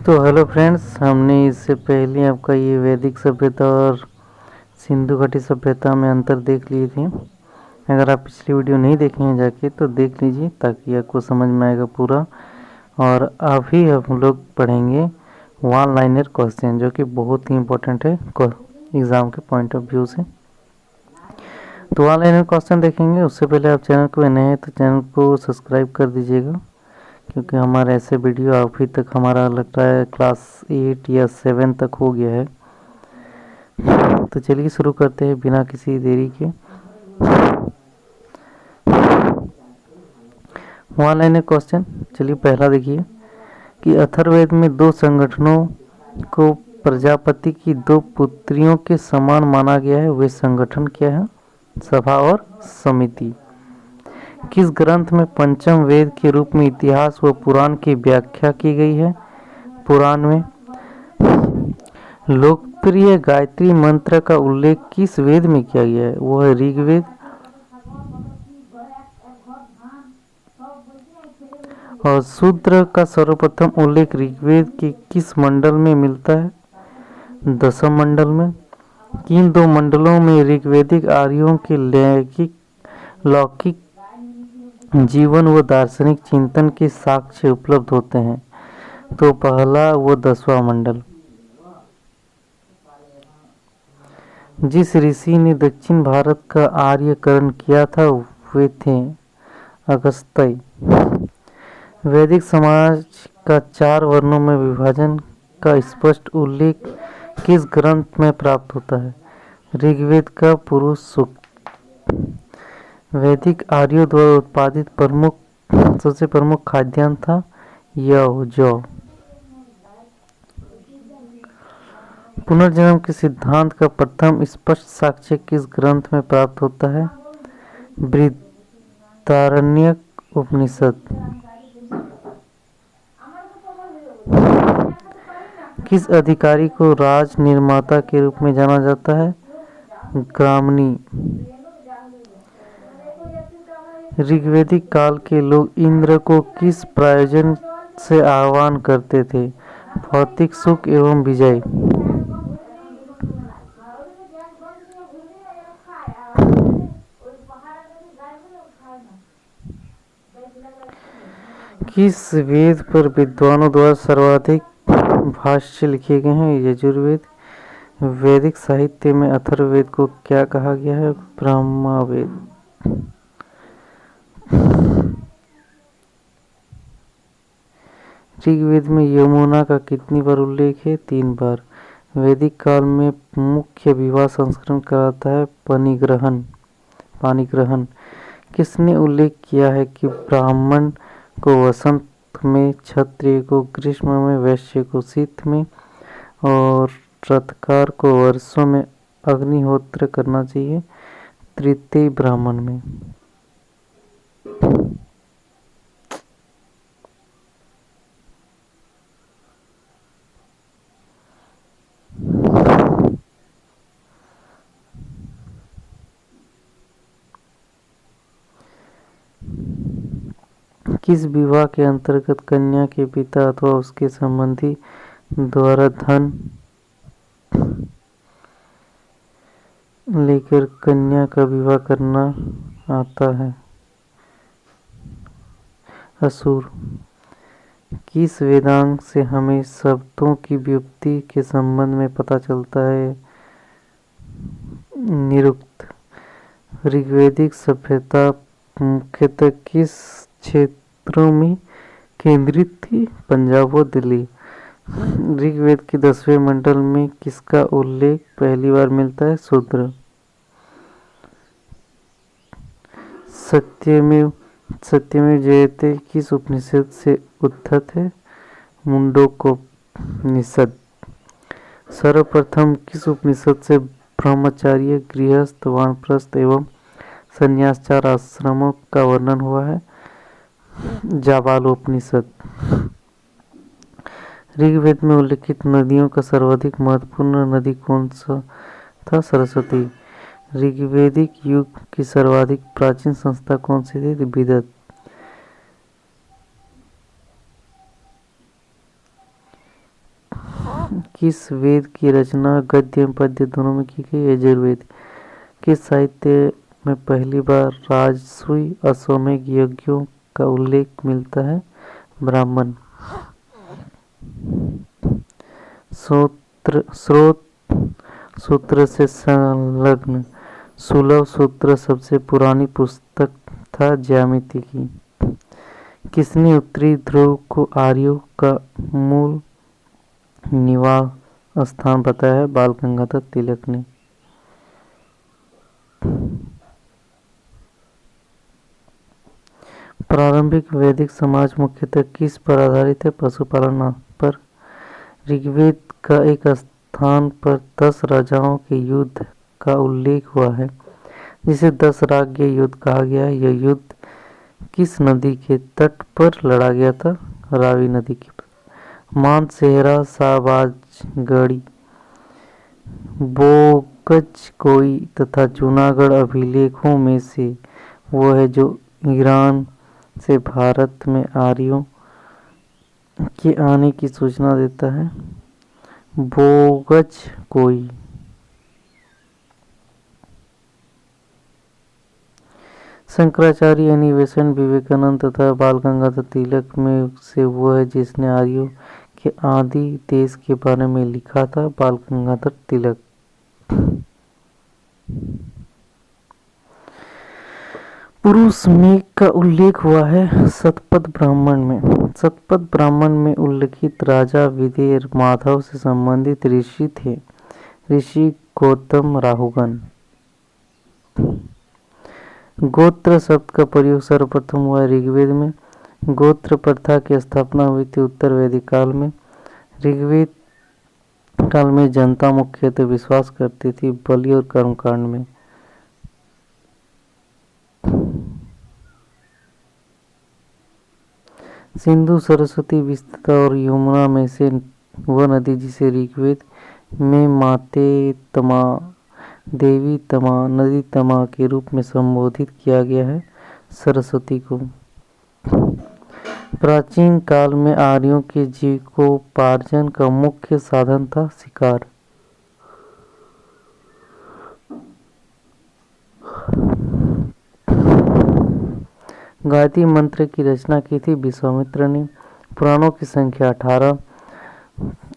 तो hello friends, हमने इससे पहले आपका ये वैदिक सभ्यता और सिंधु घाटी सभ्यता में अंतर देख लिए थे। अगर आप पिछली वीडियो नहीं देखे हैं जाके तो देख लीजिए ताकि आपको समझ में आएगा पूरा। और अभी हम लोग पढ़ेंगे वन लाइनर क्वेश्चन, जो कि बहुत ही इम्पोर्टेंट है एग्ज़ाम के पॉइंट ऑफ व्यू से। तो वन लाइनर क्वेश्चन देखेंगे। उससे पहले आप चैनल को नए हैं तो चैनल को सब्सक्राइब कर दीजिएगा, क्योंकि हमारे ऐसे वीडियो अभी तक हमारा लगता है क्लास 8 या 7 तक हो गया है। तो चलिए शुरू करते हैं बिना किसी देरी के। वन लाइनर क्वेश्चन, चलिए पहला देखिए कि अथर्ववेद में दो संगठनों को प्रजापति की दो पुत्रियों के समान माना गया है। वे संगठन क्या है? सभा और समिति। किस ग्रंथ में पंचम वेद के रूप में इतिहास व पुराण की व्याख्या की गई है? पुराण में। लोकप्रिय गायत्री मंत्र का उल्लेख किस वेद में किया गया है? वो है ऋग्वेद। और शूद्र का सर्वप्रथम उल्लेख ऋग्वेद के किस मंडल में मिलता है? दशम मंडल में। किन दो मंडलों में ऋग्वेदिक आर्यों के लौकिक जीवन व दार्शनिक चिंतन के साक्ष्य उपलब्ध होते हैं? तो पहला व 10वां मंडल। जिस ऋषि ने दक्षिण भारत का आर्यकरण किया था वे थे अगस्त्य। वैदिक समाज का 4 वर्णों में विभाजन का स्पष्ट उल्लेख किस ग्रंथ में प्राप्त होता है? ऋग्वेद का पुरुष सूक्त। वैदिक आर्यों द्वारा उत्पादित सबसे प्रमुख खाद्यान्न था जौ। पुनर्जन्म के सिद्धांत का प्रथम स्पष्ट साक्ष्य किस ग्रंथ में प्राप्त होता है? बृहदारण्यक उपनिषद। किस अधिकारी को राज निर्माता के रूप में जाना जाता है? ग्रामणी। ऋग्वैदिक काल के लोग इंद्र को किस प्रयोजन से आह्वान करते थे? भौतिक सुख एवं विजय। किस वेद पर विद्वानों द्वारा सर्वाधिक भाष्य लिखे गए हैं? यजुर्वेद। वैदिक साहित्य में अथर्ववेद को क्या कहा गया है? ब्रह्मवेद। ऋग्वेद में यमुना का कितनी बार उल्लेख है? 3 बार। वैदिक काल में मुख्य विवाह संस्करण कहलाता है पाणिग्रहण। किसने उल्लेख किया है कि ब्राह्मण को वसंत में, क्षत्रिय को ग्रीष्म में, वैश्य को शीत में और रथकार को वर्षों में अग्निहोत्र करना चाहिए? तृतीय ब्राह्मण में। किस विवाह के अंतर्गत कन्या के पिता अथवा उसके संबंधी द्वारा धन लेकर कन्या का विवाह करना आता है? असुर। किस वेदांग से हमें शब्दों की व्युत्पत्ति के संबंध में पता चलता है? निरुक्त। ऋग्वैदिक सभ्यता मुख्यतः किस क्षेत्रों में केंद्रित थी? पंजाब व दिल्ली। ऋग्वेद के 10वें मंडल में किसका उल्लेख पहली बार मिलता है? शूद्र। सत्यमेव जयते किस उपनिषद से उद्धत है? मुंडकोपनिषद। सर्वप्रथम किस उपनिषद से ब्रह्मचार्य, गृहस्थ, वानप्रस्थ एवं संन्यास 4 आश्रमों का वर्णन हुआ है? जाबालोपनिषद। ऋग्वेद में उल्लिखित नदियों का सर्वाधिक महत्वपूर्ण नदी कौन सा था? सरस्वती। ऋग्वैदिक युग की सर्वाधिक प्राचीन संस्था कौन सी थी? विदत। किस वेद की रचना गद्य एवं पद्य दोनों में की गई? यजुर्वेद। किस साहित्य में पहली बार राजसूय अश्वमेध यज्ञों का उल्लेख मिलता है? ब्राह्मण। स्रोत सूत्र से संलग्न सुलभ सूत्र सबसे पुरानी पुस्तक था ज्यामिति की। किसने उत्तरी ध्रुव को आर्यों का मूल निवास स्थान बताया है? बाल गंगाधर तिलक ने। प्रारंभिक वैदिक समाज मुख्यतः किस पर आधारित है? पशुपालन पर। ऋग्वेद का एक स्थान पर 10 राजाओं के युद्ध का उल्लेख हुआ है जिसे 10 राज्य युद्ध कहा गया है। यह युद्ध किस नदी के तट पर लड़ा गया था? रावी नदी के। मानसेहरा, शाहबाजगढ़ी, बोगजकोई तथा जूनागढ़ अभिलेखों में से वो है जो ईरान से भारत में आर्यों के आने की सूचना देता है। बोगजकोई। शंकराचार्य अन्वेषण विवेकानंद तथा बाल गंगाधर तिलक में से वो है जिसने आर्यों के आदि देश के बारे में लिखा था? बाल गंगाधर तिलक। पुरुष मेघ का उल्लेख हुआ है शतपथ ब्राह्मण में। शतपथ ब्राह्मण में उल्लिखित राजा विदेर माधव से संबंधित ऋषि थे। ऋषि गौतम राहुगण। गोत्र शब्द का प्रयोग सर्वप्रथम हुआ ऋग्वेद में। गोत्र प्रथा की स्थापना हुई थी उत्तर वैदिक काल में। ऋग्वेद काल में जनता मुख्यतः विश्वास करती थी बलि और कर्मकांड में। सिंधु, सरस्वती, विस्तृत और यमुना में से वह नदी जिसे ऋग्वेद में माते तमा, देवी तमा, नदी तमा के रूप में संबोधित किया गया है सरस्वती को। प्राचीन काल में आर्यों के जीविकोपार्जन का मुख्य साधन था शिकार। गायत्री मंत्र की रचना की थी विश्वामित्र ने। पुराणों की संख्या 18।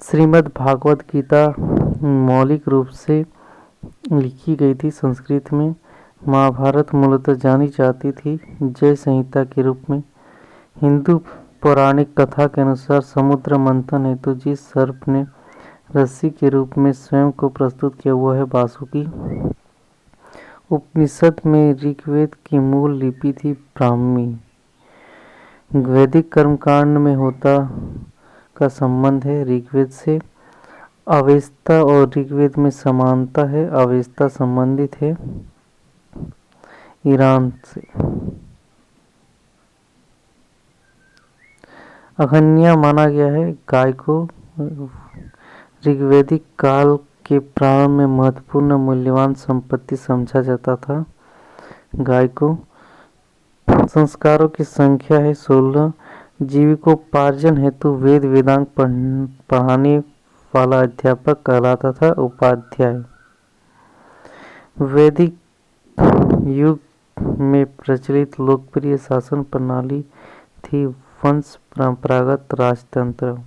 श्रीमद् भागवत गीता मौलिक रूप से लिखी गई थी संस्कृत में। महाभारत मूलतः जानी जाती थी जय संहिता के रूप में। हिंदू पौराणिक कथा के अनुसार समुद्र मंथन हेतु जिस सर्प ने रस्सी के रूप में स्वयं को प्रस्तुत किया वो है वासुकी। उपनिषद में ऋग्वेद की मूल लिपि थी ब्राह्मी। वैदिक कर्मकांड में होता का संबंध है ऋग्वेद से। अवेस्ता और ऋग्वेद में समानता है। अवेस्ता संबंधित है ईरान से। अघन्या माना गया है गाय को। ऋग्वैदिक काल के प्रारंभ में महत्वपूर्ण मूल्यवान संपत्ति समझा जाता था गाय को। संस्कारों की संख्या है 16। जीविकोपार्जन हेतु वेद वेदांग पढ़ाने वाला अध्यापक कहलाता था उपाध्याय। वैदिक युग में प्रचलित लोकप्रिय शासन प्रणाली थी वंश परंपरागत राजतंत्र।